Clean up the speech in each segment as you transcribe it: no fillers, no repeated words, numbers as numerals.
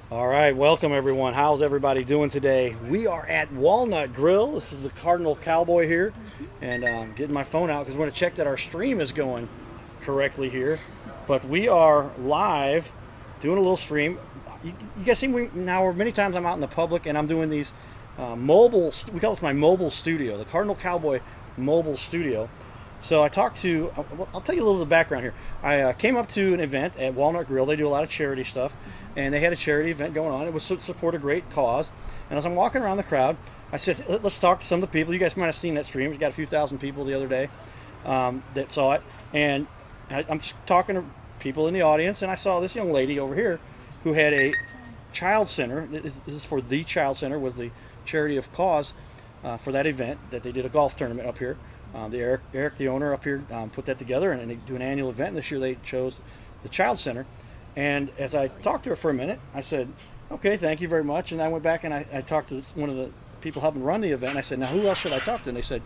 All right, welcome everyone. How's everybody doing today? We are at Walnut Grill. This is the Cardinal Cowboy here, and getting my phone out because we want to check that our stream is going correctly here. But we are live, doing a little stream. You guys see me now? Many times I'm out in the public and I'm doing these mobile. We call this my mobile studio, the Cardinal Cowboy mobile studio. So I talked to. I'll tell you a little of the background here. I came up to an event at Walnut Grill. They do a lot of charity stuff, and they had a charity event going on. It was to support a great cause. And as I'm walking around the crowd, I said, "Let's talk to some of the people. You guys might have seen that stream. We got a few thousand people the other day that saw it." And I'm just talking to people in the audience, and I saw this young lady over here who had a child center. This is for the Child Center, was the charity of cause for that event that they did a golf tournament up here. Eric, the owner up here, put that together, and they do an annual event. And this year they chose the Child Center. And as I talked to her for a minute, I said, "Okay, thank you very much." And I went back and I talked to one of the people helping run the event. And I said, "Now, who else should I talk to?" And they said,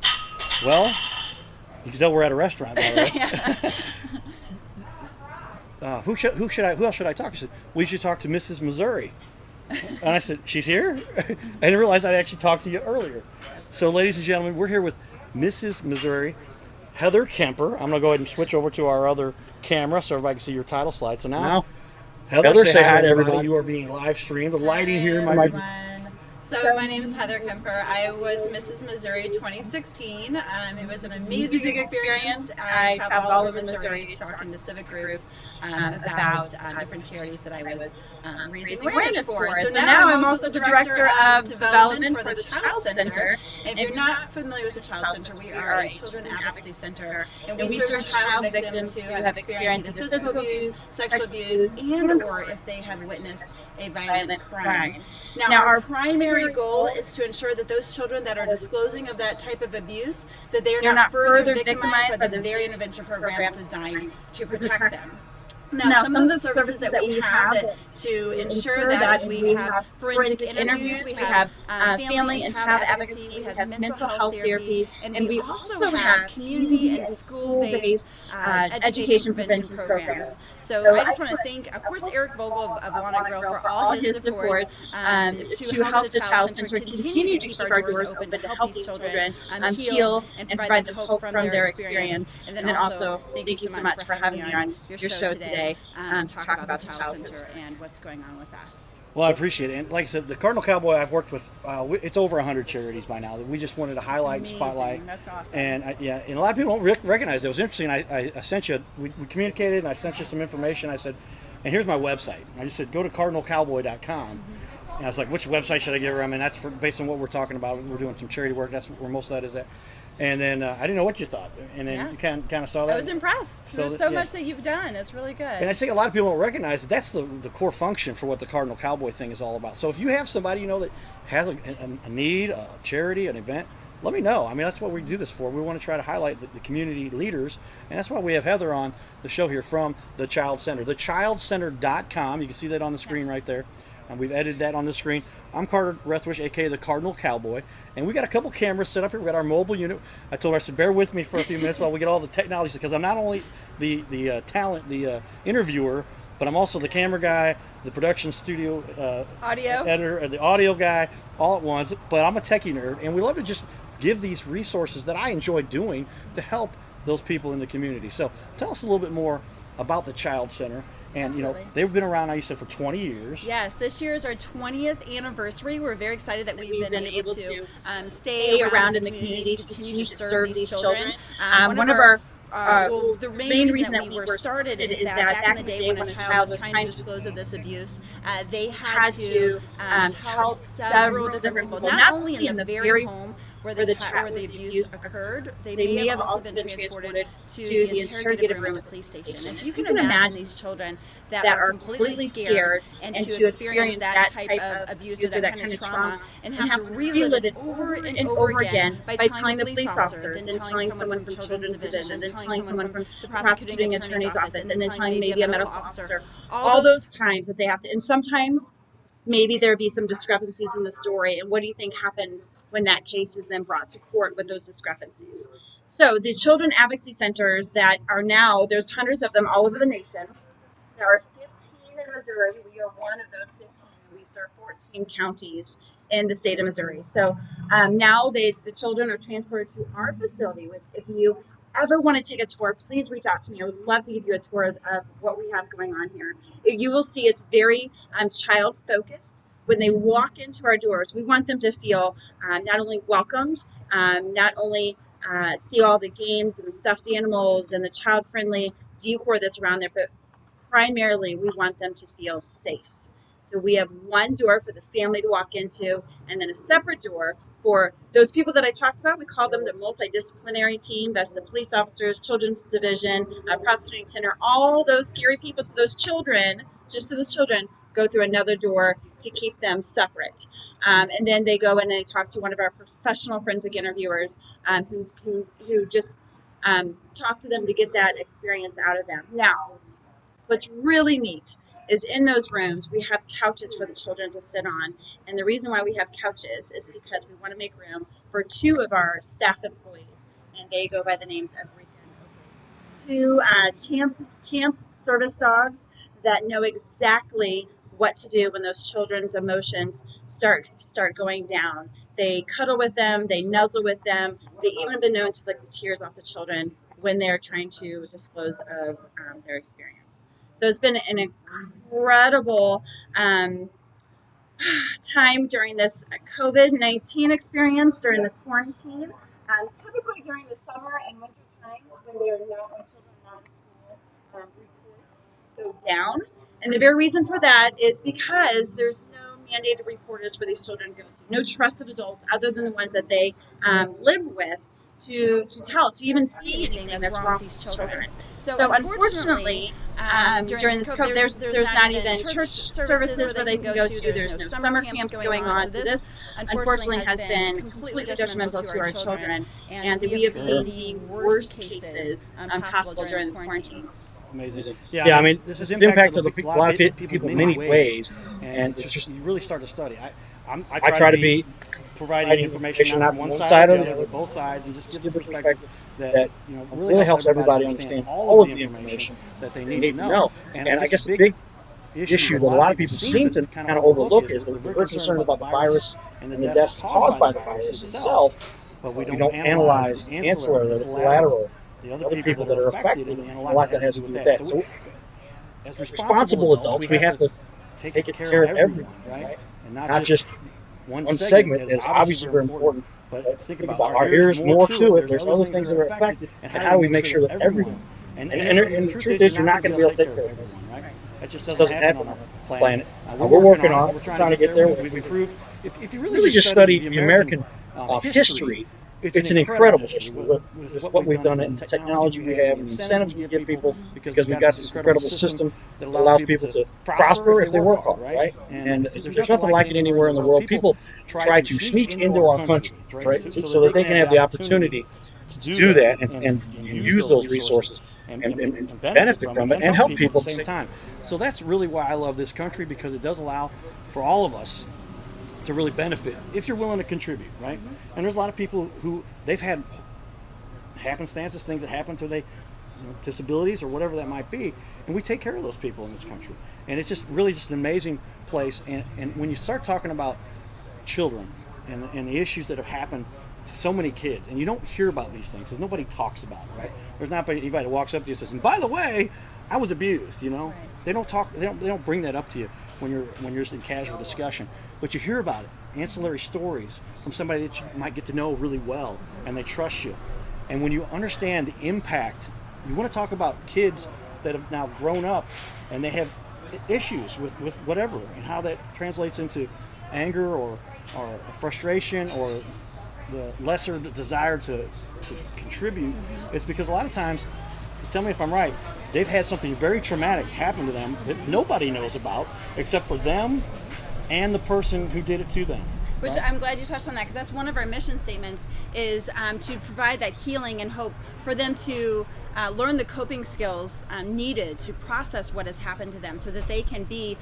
"Well, you can tell we're at a restaurant, by the way." Who else should I talk to? She said, "We should talk to Mrs. Missouri." And I said, "She's here?" I didn't realize I'd actually talked to you earlier. So, ladies and gentlemen, we're here with Mrs. Missouri, Heather Kemper. I'm going to go ahead and switch over to our other camera so everybody can see your title slide. So now, Heather, say hi to everybody. You are being live streamed. The lighting here might be... So my name is Heather Kemper. I was Mrs. Missouri 2016. It was an amazing experience. I traveled all over Missouri talking to civic groups about different charities that I was raising awareness for. So now I'm also the Director of Development for the Child Center. And if you're not familiar with the Child Center, we are a children advocacy center. And we serve child victims who have experienced physical abuse, sexual abuse, and or if they have witnessed a violent crime. Now our primary goal is to ensure that those children that are disclosing of that type of abuse, that they are not further victimized by the very intervention programs designed to protect them. Now, some of the services that we have to ensure that is we have forensic interviews, we have family and child advocacy, we have mental health therapy, and we also have community and school-based education prevention programs. So I just want to thank, of course, Eric Vogel of Walnut Grill for all his support to help the Child Center continue to keep our doors open to help these children heal and provide them hope from their experience. And then also, thank you so much for having me on your show today. To talk about the Child Center and what's going on with us. Well, I appreciate it. And like I said, the Cardinal Cowboy, I've worked with, it's over 100 charities by now that we just wanted to highlight and spotlight. That's awesome. And and a lot of people don't recognize it. It was interesting. I sent you, we communicated, and I sent you some information. I said, and here's my website. I just said, go to cardinalcowboy.com. And I was like, which website should I give her? I mean, that's based on what we're talking about. We're doing some charity work. That's where most of that is at. And then I didn't know what you thought, and then you kind of saw that. I was impressed. There's so much that you've done. It's really good. And I think a lot of people don't recognize that that's the core function for what the Cardinal Cowboy thing is all about. So if you have somebody that has a need, a charity, an event, let me know. I mean, that's what we do this for. We want to try to highlight the community leaders, and that's why we have Heather on the show here from the Child Center. TheChildCenter.com. You can see that on the screen right there. And we've edited that on the screen. I'm Carter Rethwish, a.k.a. the Cardinal Cowboy. And we got a couple cameras set up here. We got our mobile unit. I told her, I said, bear with me for a few minutes while we get all the technology, because I'm not only the talent, the interviewer, but I'm also the camera guy, the production studio audio editor, and the audio guy all at once. But I'm a techie nerd, and we love to just give these resources that I enjoy doing to help those people in the community. So tell us a little bit more about the Child Center. And, they've been around, now you said, for 20 years. Yes, this year is our 20th anniversary. We're very excited that we've been able to stay around in the community to continue to serve these children. One of our the main reason that we were started is that back in the day when a child was trying to disclose of this abuse, they had to tell several different people, not only in the very home where the abuse occurred, they may have also been transported to the interrogative room at the police station. And if you can imagine these children that are completely scared and to experience that type of abuse or that kind of trauma and have to relive it over and over again by telling the police officer, then telling someone from Children's Division, then telling someone from the prosecuting attorney's office, and then telling maybe a medical officer, all those times that they have to, and sometimes maybe there be some discrepancies in the story. And what do you think happens when that case is then brought to court with those discrepancies? So the children advocacy centers that are now, there's hundreds of them all over the nation. There are 15 in Missouri. We are one of those 15. We serve 14 counties in the state of Missouri. So now the children are transported to our facility, which if you ever want to take a tour, please reach out to me. I would love to give you a tour of what we have going on here. You will see it's very child focused. When they walk into our doors, we want them to feel not only welcomed, not only see all the games and the stuffed animals and the child friendly decor that's around there, but primarily we want them to feel safe. So we have one door for the family to walk into, and then a separate door for those people that I talked about. We call them the multidisciplinary team. That's the police officers, children's division, prosecuting tenor, all those scary people to those children, just to those children, go through another door to keep them separate. And then they go in and they talk to one of our professional forensic interviewers who just talk to them to get that experience out of them. Now, what's really neat is in those rooms, we have couches for the children to sit on. And the reason why we have couches is because we want to make room for two of our staff employees, and they go by the names of Rika and Oakley. Two champ service dogs that know exactly what to do when those children's emotions start going down. They cuddle with them, they nuzzle with them. They even have been known to lick the tears off the children when they're trying to disclose of their experience. So it's been an incredible time during this COVID-19 experience, during the quarantine. Typically during the summer and winter times when children are not in school, reports go down. And the very reason for that is because there's no mandated reporters for these children to go to. No trusted adults other than the ones that they live with to even see anything that's wrong with these children. So unfortunately, during this COVID, there's not even church services where they can go to. There's no summer camps going on. So this, unfortunately, has been completely detrimental to our children. And we have seen the worst cases possible during this quarantine. Amazing. Yeah, I mean, this has impacted a lot of people in many ways. And it's just, you really start to study. I try to be providing information not from one side or the other, both sides, and just give the perspective that really helps everybody understand all of the information that they need to know. And I guess the big issue that a lot of people seem to kind of overlook is that we're concerned about the virus and the deaths caused by the virus itself, but we don't analyze ancillary, the collateral, the other people that are affected, and a lot that has to do with that. So as responsible adults, we have to take care of everyone, right? And not just one segment is obviously very important, but think about there's more to it. There's other things that are affected, and how do we make sure that everyone? And the truth is, you're not going to be able to take care of everyone, right? That just doesn't happen on our planet. We're working on it. We're trying to get there. We've improved. If you really just study the American history, it's an incredible history with what we've done and the technology we have and the incentives we give people, because we've got this incredible system that allows people to prosper if they work hard, right? And there's nothing like it anywhere in the world. People try to sneak into our country, right, so that they can have the opportunity to do that and use those resources and benefit from it and help people at the same time. So that's really why I love this country, because it does allow for all of us to really benefit if you're willing to contribute, right? And there's a lot of people who they've had happenstances, things that happen to they, disabilities or whatever that might be, and we take care of those people in this country. And it's just really just an amazing place. And when you start talking about children and the issues that have happened to so many kids, and you don't hear about these things because nobody talks about it, right? There's not anybody that walks up to you and says, and by the way, I was abused. They don't talk. They don't bring that up to you when you're in casual discussion. But you hear about it, ancillary stories from somebody that you might get to know really well, and they trust you. And when you understand the impact, you want to talk about kids that have now grown up and they have issues with whatever, and how that translates into anger or frustration or the lesser desire to contribute. It's because a lot of times, tell me if I'm right, they've had something very traumatic happen to them that nobody knows about except for them and the person who did it to them. Which I'm glad you touched on that, because that's one of our mission statements, is to provide that healing and hope for them to learn the coping skills needed to process what has happened to them, so that they can be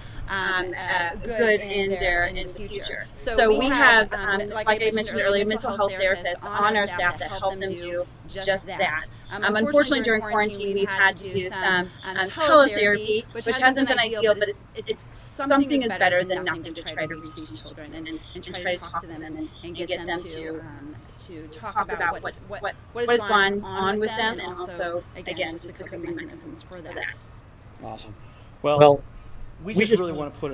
good in the future. So we have, like I mentioned earlier, mental health therapists on our staff that help them do just that. Unfortunately, during quarantine, we've had to do some teletherapy, which hasn't been ideal, but it's something is better than nothing to try to reach these children and try to talk to them and get them to talk about what has gone on with them, and also, again, just the coping mechanisms for that. Awesome. Well, we just really want to put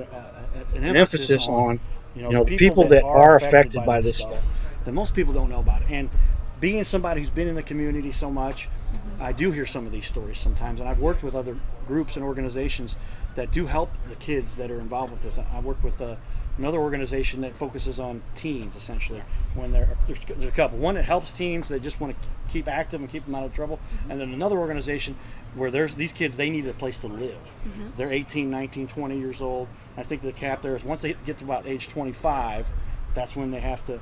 an emphasis on the people that are affected by this stuff that most people don't know about it. And being somebody who's been in the community so much, I do hear some of these stories sometimes, and I've worked with other groups and organizations that do help the kids that are involved with this. I work with another organization that focuses on teens, essentially. When there's a couple. One that helps teens that just want to keep active and keep them out of trouble, and then another organization where there's these kids, they need a place to live. They're 18, 19, 20 years old. I think the cap there is once they get to about age 25, that's when they have to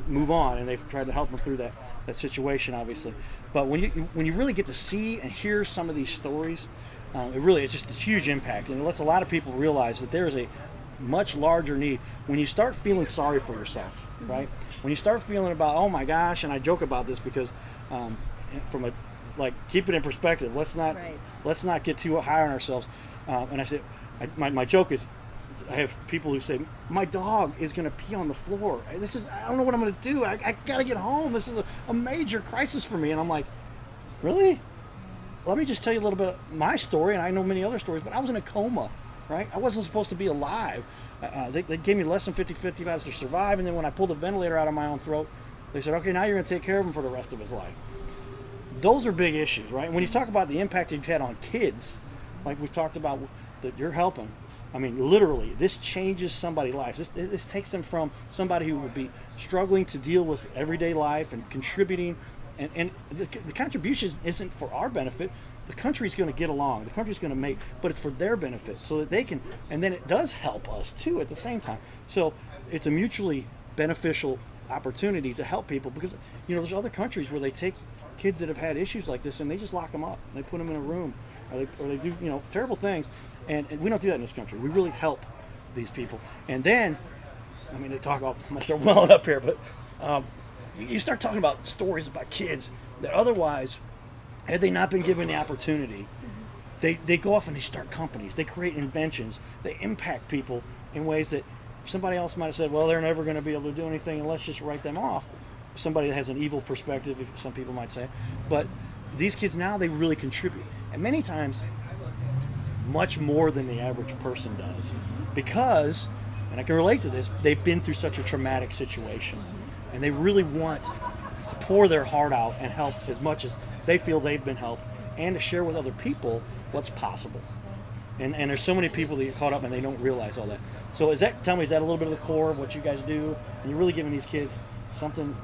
move on, and they've tried to help them through that situation, obviously. But when you really get to see and hear some of these stories, it's just a huge impact, and it lets a lot of people realize that there is a much larger need. When you start feeling sorry for yourself, right? When you start feeling about, oh my gosh, and I joke about this because from keep it in perspective. Let's not get too high on ourselves. And I say, my joke is, I have people who say, my dog is going to pee on the floor. I don't know what I'm going to do. I got to get home. This is a major crisis for me. And I'm like, really? Let me just tell you a little bit of my story, and I know many other stories, but I was in a coma, right? I wasn't supposed to be alive. They gave me less than 50-50 odds to survive, and then when I pulled the ventilator out of my own throat, they said, okay, now you're going to take care of him for the rest of his life. Those are big issues, right? When you talk about the impact you've had on kids, like we talked about that you're helping, I mean, literally, this changes somebody's lives. This takes them from somebody who would be struggling to deal with everyday life and contributing, and the contribution isn't for our benefit. The country's going to get along. The country's going to make, but it's for their benefit so that they can, and then it does help us too at the same time. So it's a mutually beneficial opportunity to help people, because there's other countries where they take kids that have had issues like this and they just lock them up. They put them in a room, or they do terrible things, and we don't do that in this country. We really help these people. And then, I mean, they talk about, I'm gonna start welling up here, but you start talking about stories about kids that otherwise, had they not been given the opportunity, they go off and they start companies, they create inventions, they impact people in ways that somebody else might have said, well, they're never going to be able to do anything, and let's just write them off. Somebody that has an evil perspective, if some people might say. But these kids now, they really contribute, and many times much more than the average person does, because, and I can relate to this, they've been through such a traumatic situation, and they really want to pour their heart out and help as much as they feel they've been helped, and to share with other people what's possible. And there's so many people that get caught up and they don't realize all that. So tell me, is that a little bit of the core of what you guys do? And you're really giving these kids something,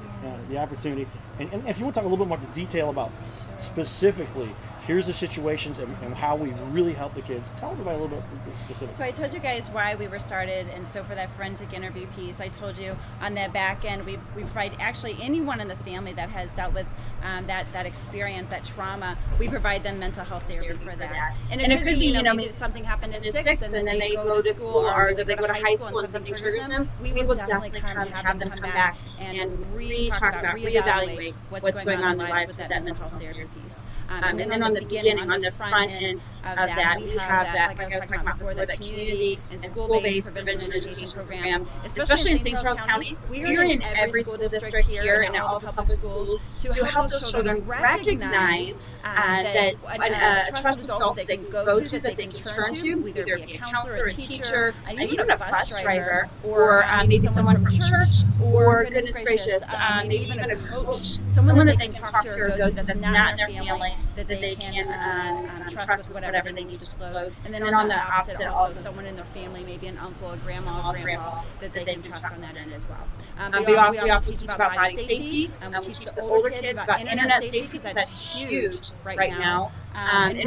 the opportunity. And if you want to talk a little bit more the detail about specifically, here's the situations and how we really help the kids. Tell everybody a little bit specific. So I told you guys why we were started, and so for that forensic interview piece, I told you on that back end, we provide actually anyone in the family that has dealt with that experience, that trauma, we provide them mental health therapy for that. And it could be, maybe something happened in sixth, and then they go to school, or they go to high school and something triggers them. We will definitely have them come back and reevaluate what's going on in their lives with that mental health therapy piece. And then on the beginning, on the front end of that, we have that, like I was talking about before, that community and school-based prevention education programs, especially in St. Charles County. We are in every school district here and all the public schools to help those children recognize that a trusted adult they can go to, that they can turn to, either be a counselor, a teacher, even a bus driver, or maybe someone from church, or goodness gracious, maybe even a coach, someone that they can talk to or go to that's not in their family, that they can trust with whatever they need to disclose. And then on the opposite, also someone in their family, maybe an uncle, a grandma, that they can trust on that end as well. We also teach about body safety. We teach the older kids about internet safety, because that's huge right now. And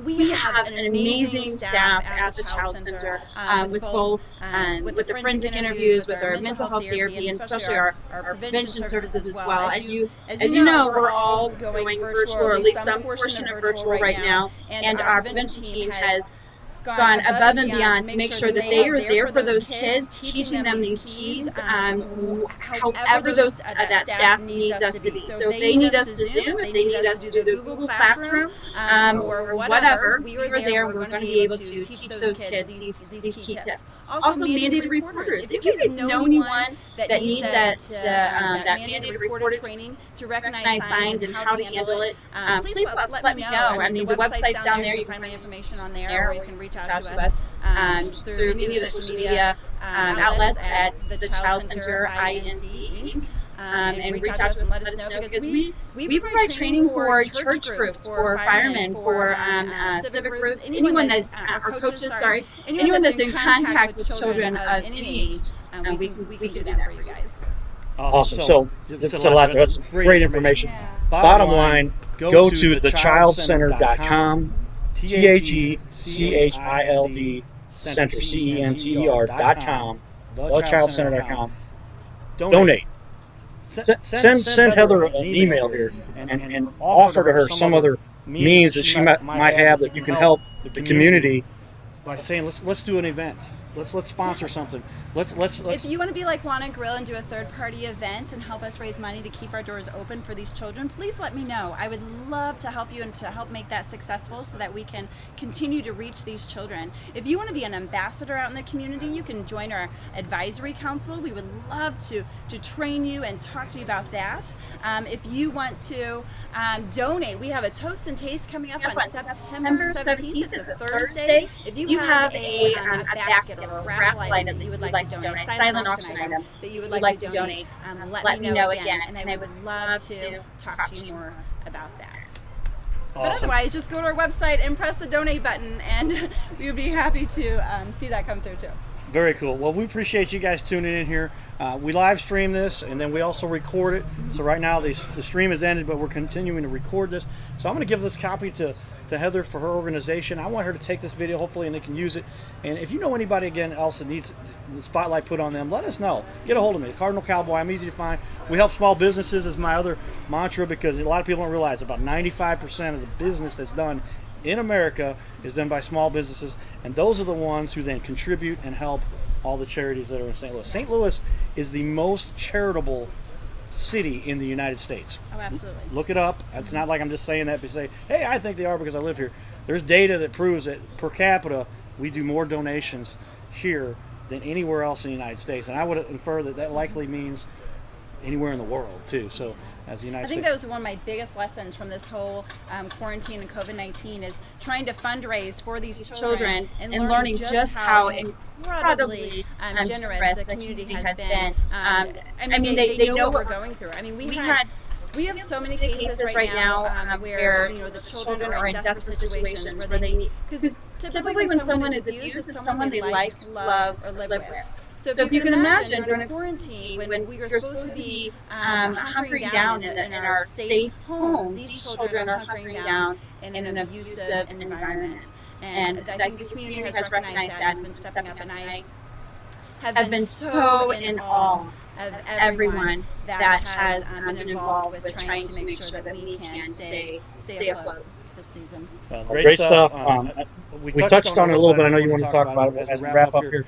We have an amazing staff at the Child Center with both with the forensic interviews, with our mental health therapy, and especially our prevention services as well. As you know, we're all going virtual, or at least some portion of virtual right now, and our prevention team has gone above and beyond to make sure that they are there for those kids, teaching them these keys, however that staff needs us to be. So if they need us to Zoom, if they need us to do the Google Classroom, or whatever, we are there. We're going to be able to teach those kids these key tips. Also, mandated reporters. If you guys know anyone that needs that mandated reporter training to recognize signs and how to handle it, please let me know. I mean, the website's down there. You can find my information on there, or you can reach out to us through any of the social media outlets at the Child Center INC Inc. And reach out to us and let us know, because we provide training for church groups, for firemen, for civic groups, anyone that's or coaches, anyone that's in contact with children of any age, we can do that for you guys. Awesome. So that's a lot. That's great information. Yeah. Bottom line, go to thechildcenter.com. THECHILD Center, CENTER.com, thechildcenter.com. Donate. Send Heather an email here and offer to her some other means that she might have that you can help the community by saying, let's do an event. Let's sponsor something. Let's. If you want to be like Wanna Grill and do a third-party event and help us raise money to keep our doors open for these children, please let me know. I would love to help you and to help make that successful so that we can continue to reach these children. If you want to be an ambassador out in the community, you can join our advisory council. We would love to train you and talk to you about that. If you want to donate, we have a Toast and Taste coming up on September 17th. It's a Thursday. If you have a basket or a raffle item that you would like to donate, silent auction item that you would like to donate, let me know again, and I would love to talk to you more about that. Awesome. But otherwise, just go to our website and press the donate button, and we would be happy to see that come through too. Very cool. Well, we appreciate you guys tuning in here. We live stream this, and then we also record it. So right now the stream has ended, but we're continuing to record this. So I'm going to give this copy to Heather for her organization. I want her to take this video, hopefully, and they can use it. And if you know anybody, again, else that needs the spotlight put on them, let us know. Get a hold of me. Cardinal Cowboy. I'm easy to find. We help small businesses is my other mantra, because a lot of people don't realize about 95% of the business that's done in America is done by small businesses, and those are the ones who then contribute and help all the charities that are in St. Louis. St. Louis is the most charitable city in the United States. Oh, absolutely. Look it up. It's not like I'm just saying that to say, hey, I think they are because I live here. There's data that proves that per capita we do more donations here than anywhere else in the United States, and I would infer that likely means anywhere in the world too. So as the United States, I think that was one of my biggest lessons from this whole quarantine and COVID-19 is trying to fundraise for these children and learning just how incredibly generous the community has been. I mean, they know what we're going through. I mean, we have so many cases right now where the children are in desperate situations where they need, because typically when someone is abused, it's someone they like, love, or live with. So if you can imagine during quarantine when we were supposed to be hunkering down in our safe homes, these children are hunkering down in an abusive environment. And I think the community has recognized that and has been stepping up, and I have been so in awe of everyone that has been involved with trying to make sure that we can stay afloat this season. Well, great stuff. We touched on it a little bit. I know you want to talk about it as we wrap up here.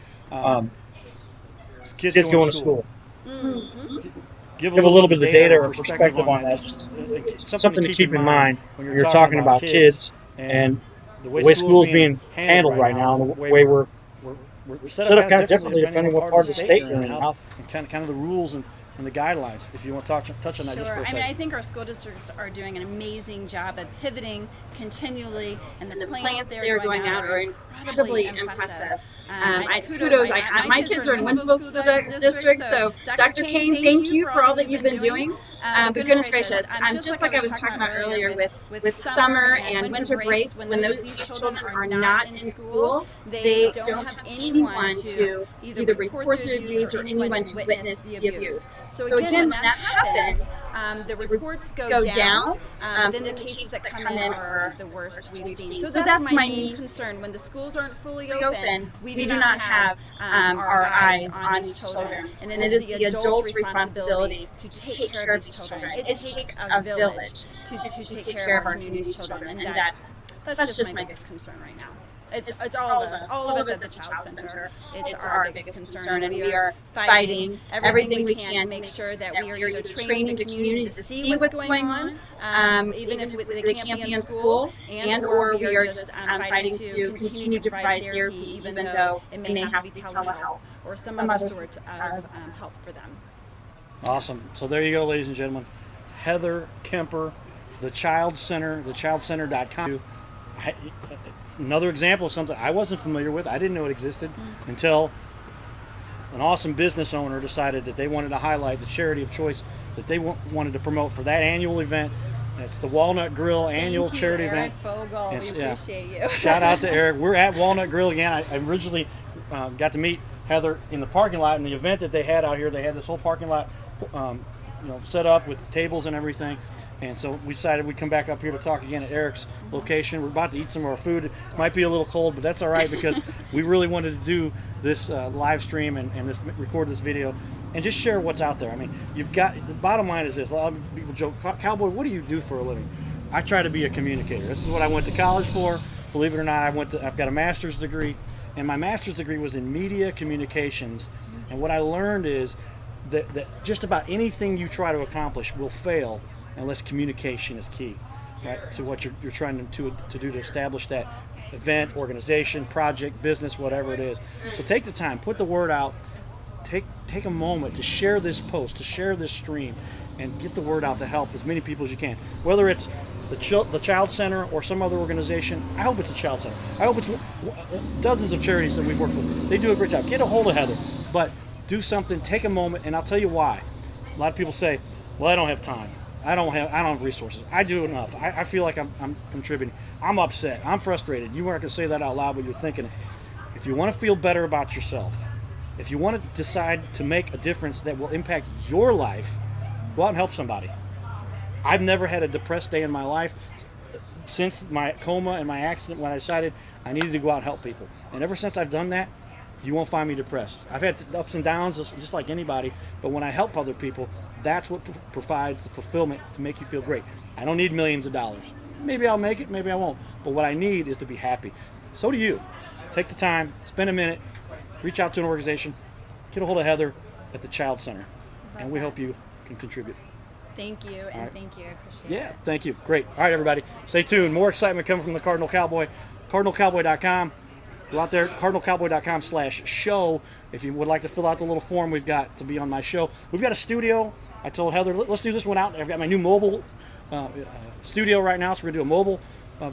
Kids going to school. Mm-hmm. Give a little bit of data or perspective on that. Just something to keep in mind when you're talking about kids and the way school is being handled right now, and the way we're set up kind of differently depending on what part of the state you're in, and kind of the rules and the guidelines. If you want to touch on that just for a second. I mean, I think our school districts are doing an amazing job of pivoting continually, and the plans they're going out are incredibly impressive. Kudos. My kids are in Winslow School District, so Dr. Kane, thank you for all that you've been doing. But goodness gracious, just like I was talking about earlier with summer and winter breaks, when these children are not in school, they don't have anyone to either report the abuse or anyone to witness the abuse. So again, when that happens, the reports go down, then the cases that come in are the worst we've seen. So that's my main concern. When the schools aren't fully open, we do not have our eyes on these children. And it is the adult's responsibility to take care of these children. It takes a village to take care of our community's children. And that's just my biggest concern right now. It's all of us at the Child Center. It's our biggest concern, and we are fighting everything we can to make sure that we are either training the community to see what's going on, even if they can't be in school, and or we are just fighting to continue to provide therapy, even though it may have to be telehealth or some other sort of help for them. Awesome. So there you go, ladies and gentlemen. Heather Kemper, the Child Center, thechildcenter.com. Another example of something I wasn't familiar with. I didn't know it existed until an awesome business owner decided that they wanted to highlight the charity of choice that they wanted to promote for that annual event. It's the Walnut Grill annual charity event. Fogel. We appreciate you. Shout out to Eric. We're at Walnut Grill again. I originally got to meet Heather in the parking lot in the event that they had out here. They had this whole parking lot set up with tables and everything. And so we decided we'd come back up here to talk again at Eric's location. We're about to eat some of our food. It might be a little cold, but that's all right because we really wanted to do this live stream and record this video and just share what's out there. I mean, the bottom line is this. A lot of people joke, Cowboy, what do you do for a living? I try to be a communicator. This is what I went to college for. Believe it or not, I've got a master's degree, and my master's degree was in media communications. And what I learned is that just about anything you try to accomplish will fail unless communication is key, right? To what you're trying to do to establish that event, organization, project, business, whatever it is. So take the time, put the word out, take a moment to share this post, to share this stream, and get the word out to help as many people as you can. Whether it's the Child Center or some other organization, I hope it's a Child Center. I hope it's dozens of charities that we've worked with. They do a great job. Get a hold of Heather, but do something, take a moment, and I'll tell you why. A lot of people say, well, I don't have time. I don't have resources. I do enough. I feel like I'm contributing. I'm upset. I'm frustrated. You weren't going to say that out loud, but you're thinking it. If you want to feel better about yourself, if you want to decide to make a difference that will impact your life, go out and help somebody. I've never had a depressed day in my life since my coma and my accident when I decided I needed to go out and help people. And ever since I've done that, you won't find me depressed. I've had ups and downs just like anybody, but when I help other people, that's what provides the fulfillment to make you feel great. I don't need millions of dollars. Maybe I'll make it, maybe I won't. But what I need is to be happy. So do you. Take the time, spend a minute, reach out to an organization, get a hold of Heather at the Child Center, and we hope you can contribute. Thank you, and right. Thank you. I appreciate it. Yeah, thank you. Great. All right, everybody. Stay tuned. More excitement coming from the Cardinal Cowboy. CardinalCowboy.com. Go out there, CardinalCowboy.com/show. If you would like to fill out the little form we've got to be on my show. We've got a studio. I told Heather, let's do this one out. I've got my new mobile studio right now, so we're going to do a mobile